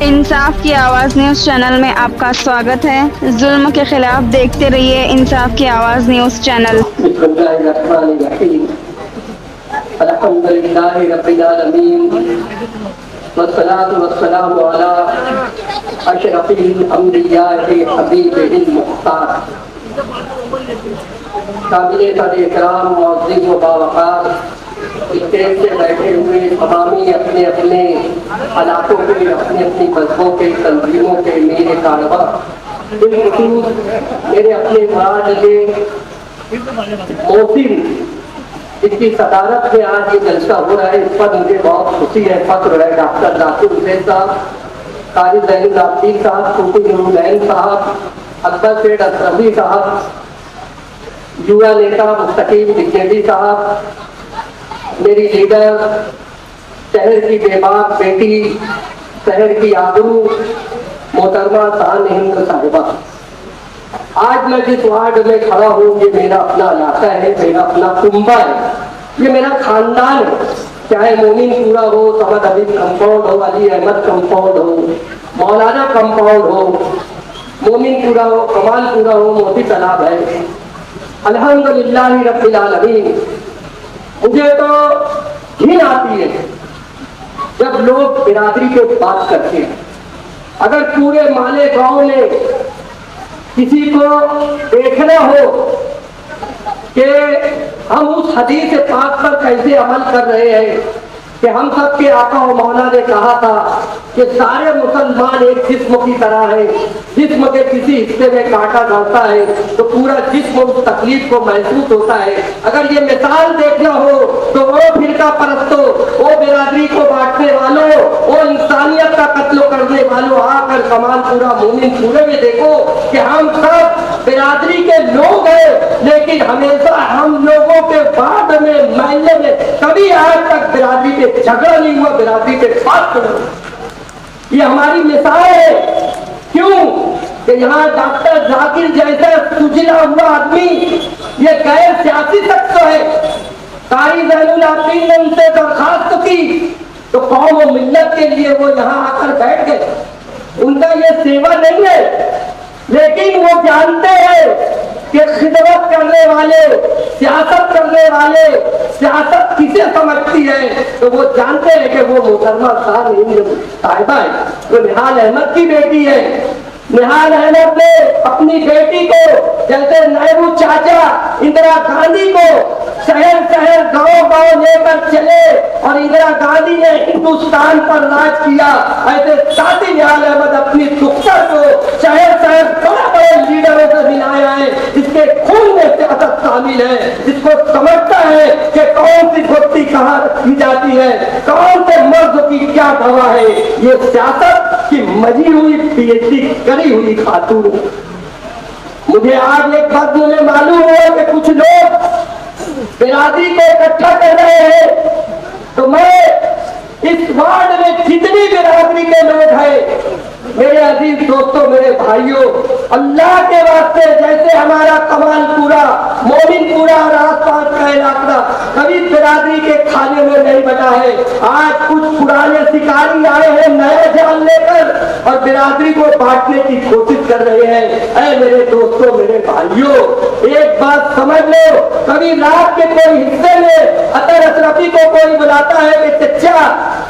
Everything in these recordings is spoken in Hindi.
इंसाफ की आवाज़ न्यूज़ चैनल में आपका स्वागत है। जुल्म के खिलाफ देखते रहिए इंसाफ की आवाज़ न्यूज़ चैनल। अल्हम्दुलिल्लाहि रब्बिल आलमीन वस्सलातु वस्सलामु अला अशरफिल अंबिया'i हबीबिल मुख्तार काबिल-ए-इकराम मुअज़्ज़िज़ व बावक़ार स्टेज से बैठे हुए तमामी अपने अपने इलाकों के अपनी अपनी मज़हबों के तंजीमों के मेरे कारवा मेरे अपने मुराद के मोहसिन इसकी सदारत में आज ये जलसा हो रहा है। इस पर मुझे बहुत खुशी है। फख्र है डॉक्टर जाकिर हुसैन साहब, कारी ज़ैनुल आबिदीन साहब, सूफी नूरुलैन साहब, अकबर सेठ अशरफी साहब, युवा नेता मुस्तकीम दिग्नेदी साहब, मेरी लीडर, शहर की बेबाक बेटी, शहर की आबरू मोहतरमा शान हिंद साहिबा। आज मैं जिस वार्ड में खड़ा हूँ ये मेरा अपना इलाका है, मेरा अपना कुंबा है, ये मेरा खानदान है। चाहे मोमिनपुरा हो, समद अबीद कंपाउंड हो, अली अहमद कंपाउंड हो, मौलाना कंपाउंड हो, मोमिनपुरा हो, कमालपुरा हो, मोती तालाब है। अल्हम्दुलिल्लाह रब्बिल आलमीन। मुझे तो घिन आती है जब लोग बिरादरी पे बात करते हैं। अगर पूरे माले गांव में किसी को देखना हो कि हम उस हदीस पाक पर कैसे अमल कर रहे हैं कि हम सब के आका और मौला ने कहा था कि सारे मुसलमान एक जिस्म की तरह है, जिस्म के किसी हिस्से में कांटा डालता है तो पूरा जिस्म उस तकलीफ को महसूस होता है। अगर ये मिसाल देखना हो तो वो फिरका परस्तों, वो बिरादरी को बांटने वालों, वो इंसानियत का कत्ल करने वालों आकर कमालपुरा मोमिनपुरे में देखो कि हम सब बिरादरी के लोग हैं, लेकिन हमेशा हम लोगों के बाद में महल्ले में कभी आज तक बिरादरी पे झगड़ा नहीं हुआ, बिरादरी पे बात करो। ये हमारी मिसाल है। क्यों कि यहाँ डॉक्टर जाकिर जैसा सुजला हुआ आदमी, ये गैर सियासी शख्स है। कारी ज़ैनुल आबिदीन ने उनसे दरखास्त की तो कौम और मिल्लत के लिए वो यहाँ आकर बैठ गए। उनका ये सेवा नहीं है, लेकिन वो जानते हैं कि खिदमत करने वाले, सियासत करने वाले, सियासत किसे समझती है तो वो जानते हैं कि वो मोहतरमा शान हिंद साहिबा है, वो निहाल अहमद की बेटी है। निहाल अहमद ने अपनी बेटी को जैसे नेहरू चाचा इंदिरा गांधी को शहर शहर गांव गांव लेकर चले और इंदिरा गांधी ने हिंदुस्तान पर राज किया, ऐसे साथी निहाल अहमद अपनी दुख्तर को शहर शहर बड़े बड़े लीडरों से मिलाया है। इसके खून में सियासत शामिल है, इसको समझता है कि कौन सी भक्ति कहाँ रखी जाती है, कौन से मर्द की क्या दवा है। ये सियासत की मजी हुई पीएचडी करी हुई खातून। मुझे आज एक बात मुझे मालूम है कि कुछ लोग बिरादरी को इकट्ठा कर रहे हैं, तो मैं इस वार्ड में जितनी बिरादरी के लोग हैं, मेरे अजीज दोस्तों, मेरे भाइयों, अल्लाह के वास्ते जैसे हमारा कमालपुरा, मोमिनपुरा और आसपास का इलाका कभी बिरादरी के खाने में नहीं बटा है। आज कुछ पुराने शिकारी आए हैं नया जान लेकर और बिरादरी को बांटने की कोशिश कर रहे हैं। ऐ मेरे दोस्तों, मेरे भाइयों, एक बात समझ लो, कभी रात के कोई हिस्से में अतर अशरफी को कोई बुलाता है कि चचा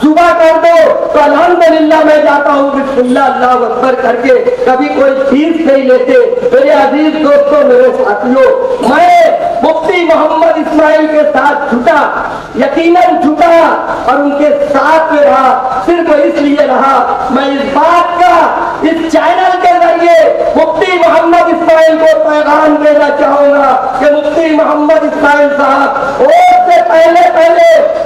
सुबह कर दो तो अल्हम्दुलिल्लाह मैं जाता हूँ बिस्मिल्लाह अल्लाह अकबर करके, कभी कोई फीस नहीं लेते। मेरे अजीज दोस्तों, मेरे साथियों, मैं मुफ्ती मोहम्मद इस्माइल के साथ जुटा, यकीनन जुटा और उनके साथ में रहा। सिर्फ इसलिए रहा, मैं इस बात का इस चैनल के जरिए मुफ्ती मोहम्मद इस्माइल को पैगाम देना चाहूंगा कि मुफ्ती मोहम्मद इस्माइल साहब, उससे पहले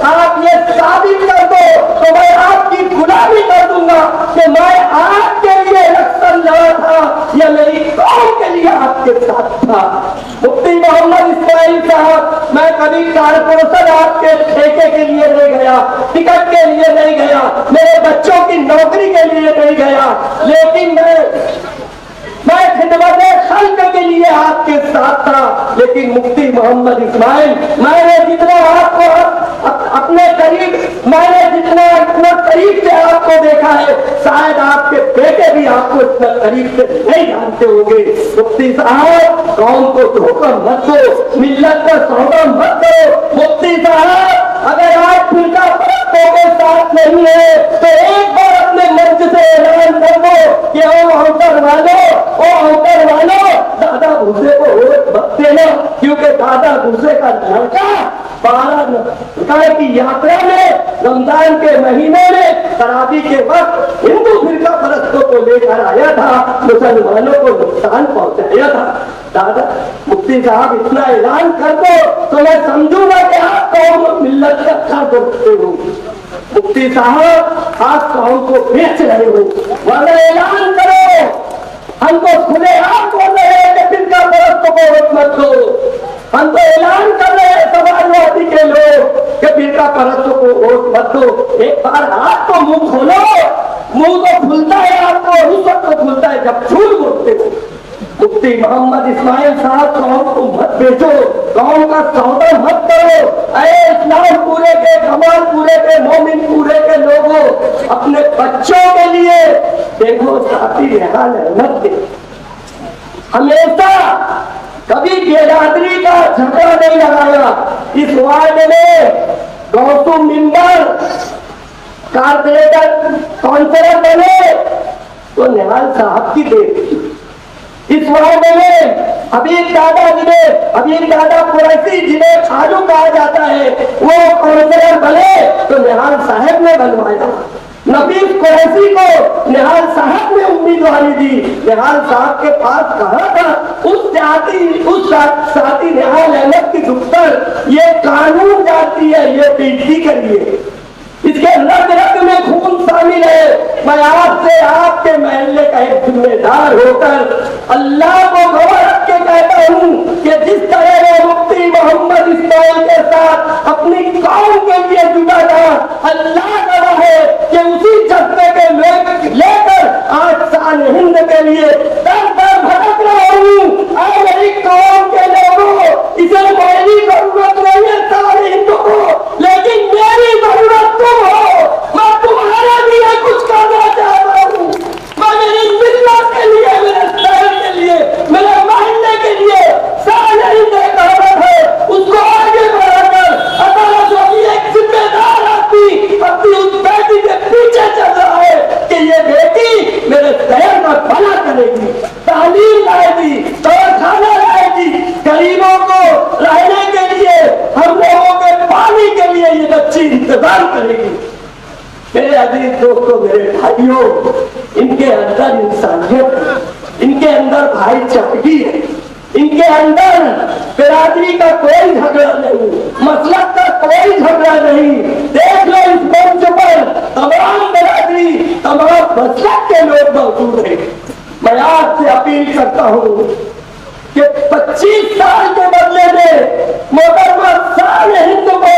आप ये साबित कर दो तो मैं आपकी गुलामी कर दूंगा कि मैं आपके लिए इलेक्शन लड़ा था या मेरी कौम के लिए आपके साथ था। मुफ्ती मोहम्मद इस्माइल साहब, मैं कभी कारपोरेशन आपके ठेके के लिए नहीं गया, टिकट के लिए नहीं गया, मेरे बच्चों की नौकरी के लिए नहीं गया, लेकिन मैं खिदमत खल्क के लिए आपके साथ था। लेकिन मुफ्ती मोहम्मद इस्माइल, मैंने जितना आपको अपने करीब, मैंने जितना इतना करीब से आपको देखा है, शायद आप भी आपको इतना करीब से नहीं जानते होंगे। मुफ्ती साहब, कौम को धोखा मत दो, मिल्लत का सौदा मत करो। मुफ्ती साहब, अगर आप फिरका परस्तों के साथ नहीं है तो एक बार अपने मंच से ऐलान कर दो कि ओ अवसर वालों, दादा भूसे को वोट मत देना, क्योंकि दादा भूसे का लड़का 12 की यात्रा में रमजान के महीने में तरावी के वक्त हिंदू फिरका परस्तों को लेकर आया था, मुसलमानों को नुकसान पहुंचाया था। दादा मुफ्ती साहब, इतना ऐलान कर दो तो मैं समझूंगा कि आप कौम मिल्लत का अच्छा करते हो। मुफ्ती साहब, आप कौम को बेच रहे हो, वरना ऐलान करो। हम तो खुले आप बोल रहे हैं कि फिरका परस्तों को वोट मत दो। हम तो ऐलान कर रहे हैं समाजवादी के लोग कि फिरका परस्तों को वोट मत दो। एक बार आप तो मुंह खोलो। मुंह तो खुलता है आपको उस वक्त तो खुलता है जब झूठ बोलते हो। मुफ्ती मोहम्मद इस्माइल साहब, कौम को मत बेचो, कौम का सौदा मत करो। ऐ इस्लाम पूरे के, कमाल पूरे के, मोमिन पूरे के लोगों, अपने बच्चों के लिए देखो साथी रेहान अहमद के हमेशा कभी बेरादरी का झगड़ा नहीं लगाया। इस वार्ड में गौसू मिंबर कारपोरेटर काउंसलर बने तो निहाल साहब की देख। इस वार्ड में हबीब दादा कुरैशी जिन्हें खाजू कहा जाता है, वो काउंसलर बने तो निहाल साहब ने बनवाया। नबीस कुरैशी को निहाल साहब ने उम्मीदवारी दी। निहाल साहब के पास कहा था उस साथी निहाल अहमद की दुख्तर ये कानून जानती है, ये पीटी करिए, इसके रग रग में खून शामिल है। मैं आपसे आपके महल्ले का एक जिम्मेदार होकर अल्लाह को गवाह रख के कहता हूँ कि जिस तरह वो मुफ्ती मोहम्मद इस्माइल के साथ अपनी कौम के लिए जुटा था, अल्लाह गवाह है कि उसी जज्बे के लेकर आज शान हिंद के लिए दर दर भटक रहा हूँ। आज मेरी कौम के लोगों, इसे मेरी जरूरत नहीं है सारे हिंदू को, लेकिन मेरी जरूरत तुम हो। मैं तुम्हारे लिए कुछ करना चाहता हूँ। मैं मेरी मिल्लत के लिए, मेरे शहर के लिए, मेरे महल्ले के लिए शान हिंद एक औरत है, उसको आगे बढ़ाकर अदालत जो भी एक जिम्मेदार आदमी अपनी उस बेटी के पीछे चल रहा है कि ये बेटी मेरे शहर का भला करेगी, तालीम लाएगी, खाना लाएगी, गरीबों को रहने के लिए, हम लोगों के पानी के लिए ये बच्ची इंतजाम करेगी। मेरे अजीज दोस्तों, मेरे भाइयों, इनके अंदर इंसानियत है, इनके अंदर भाईचारगी है, इनके अंदर बिरादरी का कोई झगड़ा नहीं, मसलक का कोई झगड़ा नहीं। देख लो इस मंच पर तमाम बिरादरी, तमाम मसलक के लोग मौजूद हैं। मैं आपसे अपील करता हूँ कि 25 साल के बदले में मोहतरमा शान हिंद को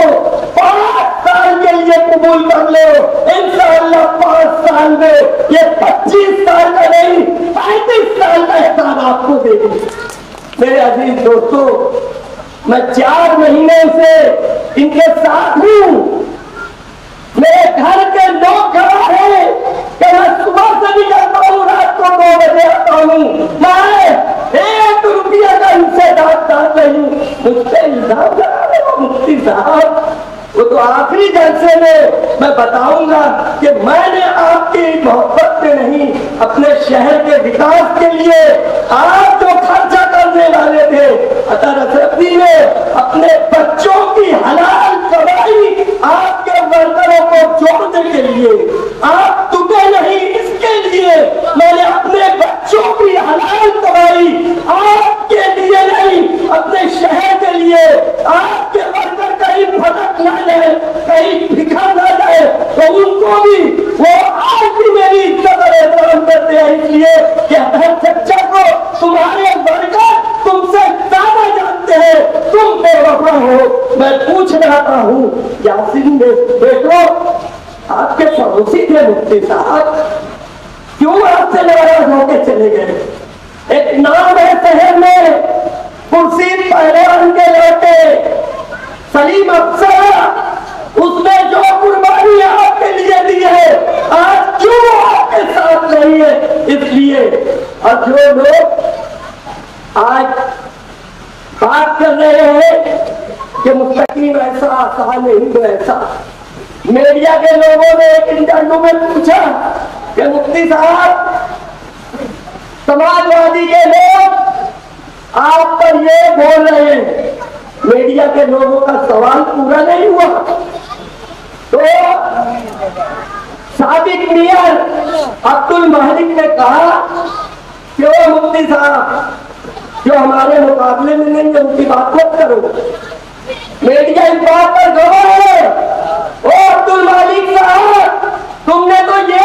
5 साल के लिए कबूल कर लो। इंशाअल्लाह 5 साल में ये 25 साल का नहीं 35 साल का हिसाब आपको देगी। मेरे अजीज दोस्तों, मैं 4 महीने से इनके साथ हूँ। मेरे घर के लोग गवाह हैं कि मैं सुबह से निकलता हूँ, रात को 2 बजे आता हूँ, मैं 1 रुपया का इनसे दाद नहीं। मुझसे इल्जाम लगा रहे हो मुफ्ती साहब, वो तो आखिरी जलसे में मैं बताऊंगा कि मैंने आपकी मोहब्बत से नहीं, अपने शहर के विकास के लिए आप जो खर्चा करने वाले थे, अतर असरदी ने अपने बच्चों की हलाल कमाई आपके वर्करों को जोड़ने के लिए, आप टूटे नहीं इसके लिए मैंने अपने बच्चों की हलाल कमाई आपके लिए नहीं, अपने शहर के लिए, आपके वर्कर कहीं भटक ना जाए, कहीं बिखर ना जाए, तो उनको भी वो आज भी मेरी इज्जत और एहतराम करते हैं, इसलिए कि हर सच्चा को तुम्हारे वर्कर तुमसे ज्यादा जानते हैं, तुम बेवफा हो। मैं पूछ रहा हूँ यासीन में बेटो, आपके पड़ोसी थे मुफ्ती साहब, क्यों आपसे नाराज होकर चले गए? एक नाम है शहर में, कुर्सी पहलवान के लौटे सलीम अफसर, उसने जो कुर्बानी आपके लिए दी है, आज क्यों आपके साथ नहीं है? इसलिए और जो लोग आज बात कर रहे हैं कि मुस्तकीम ऐसा कहा नहीं तो ऐसा, मीडिया के लोगों ने एक इंटरव्यू में पूछा कि मुफ्ती साहब, समाजवादी के लोग आप पर ये बोल रहे हैं, मीडिया के लोगों का सवाल पूरा नहीं हुआ। तो साबिक मेयर अब्दुल मालिक ने कहा कि वो मुफ्ती साहब जो हमारे मुकाबले में नहीं है उनकी बात मत करो, मीडिया इस बात पर गवाह है। ओ अब्दुल मालिक साहब, तुमने तो ये